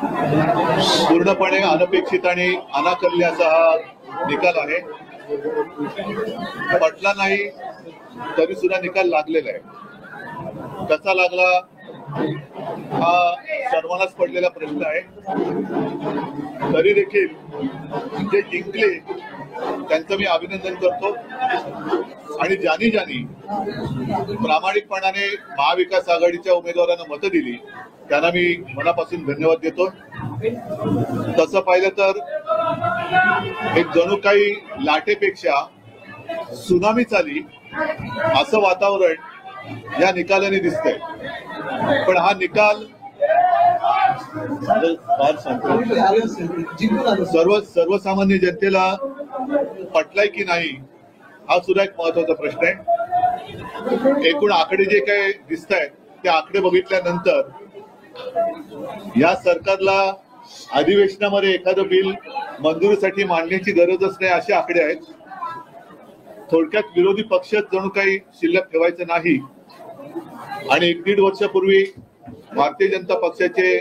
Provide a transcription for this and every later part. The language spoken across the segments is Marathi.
पूर्णपणे अनपेक्षित आणि अनाकल्य असा हा निकाल आहे। पटला नाही तरी सुद्धा निकाल लागलेला आहे। कसा लागला हा सर्वांनाच पडलेला प्रश्न आहे। तरी देखील जे जिंकले त्यांचं मी अभिनंदन करतो आणि ज्यांनी प्रामाणिकपणाने महाविकास आघाडीच्या उमेदवारांना मतं दिली त्यांना मी मनापासून धन्यवाद देतो। तसं पाहिलं तर एक जणू काही लाटेपेक्षा सुनामीच आली असं वातावरण या निकालाने दिसतंय। पण हा निकाल सर्वसामान्य जनतेला पटलाय की नाही हा सुद्धा एक महत्वाचा प्रश्न आहे। एकूण आकडे जे काही दिसत आहेत ते आकडे बघितल्यानंतर या सरकारला अधिवेशनामध्ये एखादं बिल मंजुरीसाठी मांडण्याची गरजच नाही असे आकडे आहेत। थोडक्यात विरोधी पक्षच जणू काही शिल्लक ठेवायचं नाही आणि 1-1.5 वर्षापूर्वी भारतीय जनता पक्षाचे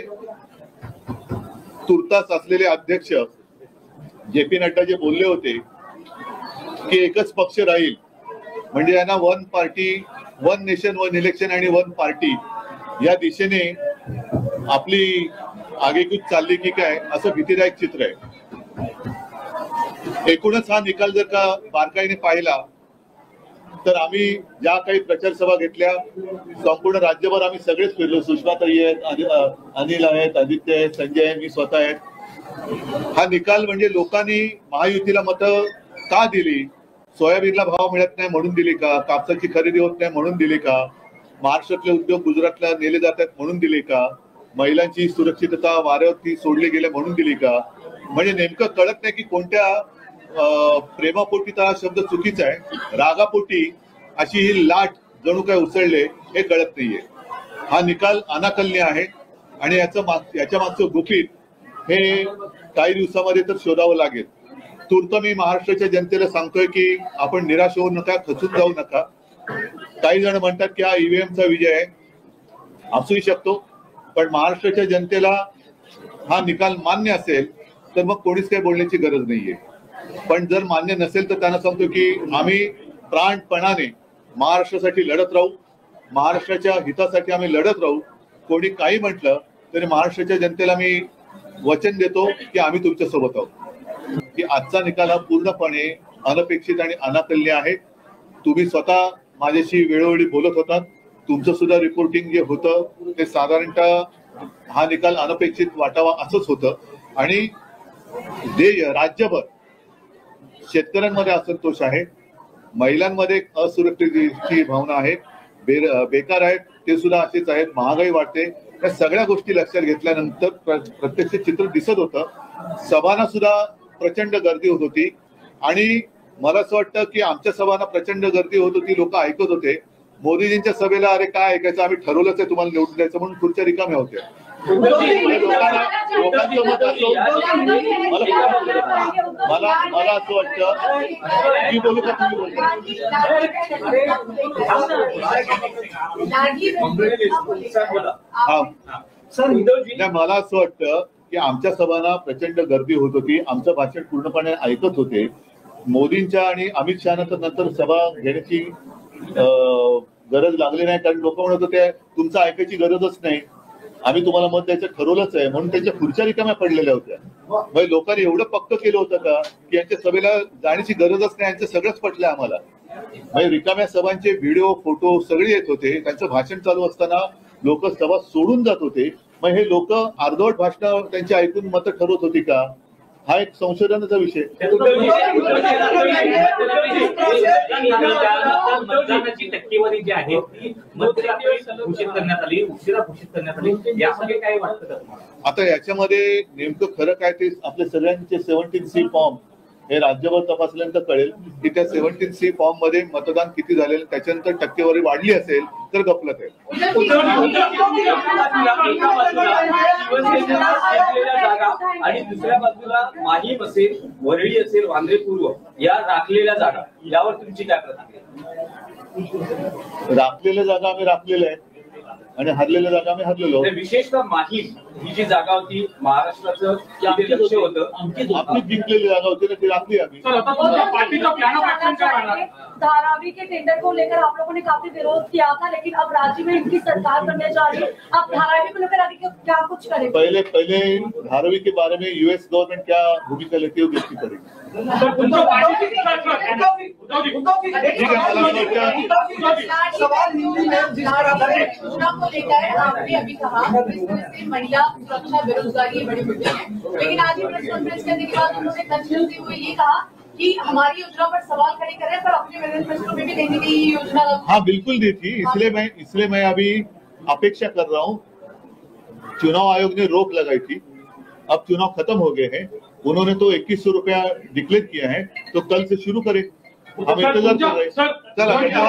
तुर्तास असलेले अध्यक्ष जे.पी. नड्डा जे बोलले होते की एकच पक्ष राहील म्हणजे यांना one party one nation one election आणि वन पार्टी या दिशेने आपली आगेकूच चालली की काय असं भीतीदायक चित्र आहे। एकूणच हा निकाल जर का बारकाईने पाहिला तर आम्ही ज्या काही प्रचार सभा घेतल्या संपूर्ण राज्यभर आम्ही सगळेच फिरलो। सुषमाताई आहेत, अनिल आहेत, आदित्य आहेत, संजय आहे, मी स्वतः आहेत। हा निकाल म्हणजे लोकांनी महायुतीला मतं का दिली? सोयाबीनला भाव मिळत नाही म्हणून दिली का? कापसाची खरेदी होत नाही म्हणून दिली का? महाराष्ट्रातले उद्योग गुजरातला नेले जातात म्हणून दिले का? महिलांची सुरक्षितता वाऱ्यावरती सोडली गेले म्हणून दिली का? म्हणजे नेमकं कळत नाही की कोणत्या प्रेमापोटी तर हा शब्द चुकीचा आहे, रागापोटी अशी ही लाट जणू काय उसळले हे कळत नाहीये। हा निकाल अनाकल्य आहे आणि याच्या मागचं गुपित हे काही दिवसामध्ये तर शोधावं लागेल। तूर्त मी महाराष्ट्राच्या जनतेला सांगतोय की आपण निराश होऊ नका, खचून जाऊ नका। काही जण म्हणतात की हा ईव्हीएमचा विजय आहे, असूही शकतो, पण महाराष्ट्राच्या जनतेला हा निकाल मान्य असेल तर मग कोणीच काही बोलण्याची गरज नाहीये। पण जर मान्य नसेल तर त्यांना सांगतो की आम्ही प्राणपणाने महाराष्ट्रासाठी लढत राहू, महाराष्ट्राच्या हितासाठी आम्ही लढत राहू। कोणी काही म्हटलं तरी महाराष्ट्राच्या जनतेला मी वचन देतो की आम्ही तुमच्या सोबत आहोत। की आजचा निकाल हा पूर्णपणे अनपेक्षित आणि अनाकल्य आहे। तुम्ही स्वतः माझ्याशी वेळोवेळी बोलत होतात, तुमचं सुद्धा रिपोर्टिंग जे होतं ते साधारणतः हा निकाल अनपेक्षित वाटावा असंच होतं आणि राज्यभर शेतकऱ्यांमध्ये असंतोष आहे, महिलांमध्ये असुरक्षिततेची भावना आहे, बेकार आहेत ते सुद्धा असेच आहेत, महागाई वाढते। या सगळ्या गोष्टी लक्षात घेतल्यानंतर प्रत्यक्ष चित्र दिसत होतं। सभांना सुद्धा प्रचंड गर्दी होत होती आणि मला असं वाटतं की आमच्या सभांना प्रचंड गर्दी होत होती, लोक ऐकत होते। मोदीजींच्या सभेला अरे काय ऐकायचं, आम्ही ठरवलंच आहे तुम्हाला निवडून द्यायचं म्हणून खुर्च्या रिकाम्या होत्या। लोकांचं मत असो, मला असं वाटतं की बोलू का तुम्ही बोलता? मला असं वाटतं की आमच्या सभांना प्रचंड गर्दी होत होती, आमचं भाषण पूर्णपणे ऐकत होते। मोदींच्या आणि अमित शहाना तर नंतर सभा घेण्याची गरज लागली नाही, कारण लोक म्हणत होते तुमचं ऐकायची गरजच नाही, आम्ही तुम्हाला मत द्यायचं ठरवलंच आहे, म्हणून त्यांच्या खुर्च्या रिकाम्या पडलेल्या होत्या। म्हणजे लोकांनी एवढं पक्क केलं होतं का की यांच्या सभेला जाण्याची गरजच नाही, यांचं सगळंच पटलंय आम्हाला। म्हणजे रिकाम्या सभांचे व्हिडिओ फोटो सगळे येत होते, त्यांचं भाषण चालू असताना लोक सभा सोडून जात होते। मग हे लोक अर्धवट भाषण त्यांची ऐकून मतं ठरवत होती का? हा एक संशोधनाचा विषय। मतदानाची टक्केवारी जी आहे ती घोषित करण्यात आली, उशिरा घोषित करण्यात आली, यामध्ये काय वाटतं का तुम्हाला? आता याच्यामध्ये नेमकं खरं काय ते आपले सगळ्यांचे 17C फॉर्म हे राज्यभर तपासल्यानंतर कळेल की त्या 17C फॉर्म मध्ये मतदान किती झालेलं, त्याच्यानंतर टक्केवारी वाढली असेल तर गफलत आहे। आणि दुसऱ्या बाजूला माहीम असेल, वरळी असेल, वांद्रे पूर्व या राखलेल्या जागा, यावर तुमची काय प्रतिक्रिया? राखलेल्या जागा आम्ही राखलेल्या आहेत, आणि हरलेल्या जागा आम्ही हरलेलो. विशेषतः माहीम ही जी जागा होती महाराष्ट्राचं जे लक्ष होतं, आपली जिंकलेली जागा होती ना ती आपली आम्ही. धारावी के टेंडर को लेकर आप लोगों ने काफी विरोध किया था, लेकिन अब राज्य में इनकी सरकार बनने जा रही है, अब धारावी को लेकर आगे क्या कुछ करेंगे? पहले धारावी के बारे में यूएस गवर्नमेंट क्या भूमिका लेती है वो देखनी पड़ेगी. योजना को लेकर आपने अभी कहा किस तरह से महिला सुरक्षा बेरोजगारी बड़े मुद्दे हैं, लेकिन आज ही प्रेस कॉन्फ्रेंस करने के बाद उन्होंने कंसर्न देते हुए ये कहा कि हमारी योजना पर सवाल खड़े करें, पर अपने मैनिफेस्टो में भी देने की योजना. हाँ बिल्कुल दी थी, इसलिए मैं अभी अपेक्षा कर रहा हूँ. चुनाव आयोग ने रोक लगाई थी, अब चुनाव खत्म हो गए हैं, उन्होंने तो 2100 रुपया डिक्लेयर किया है, तो कल से शुरू करें. हम इंतजार कर रहे हैं.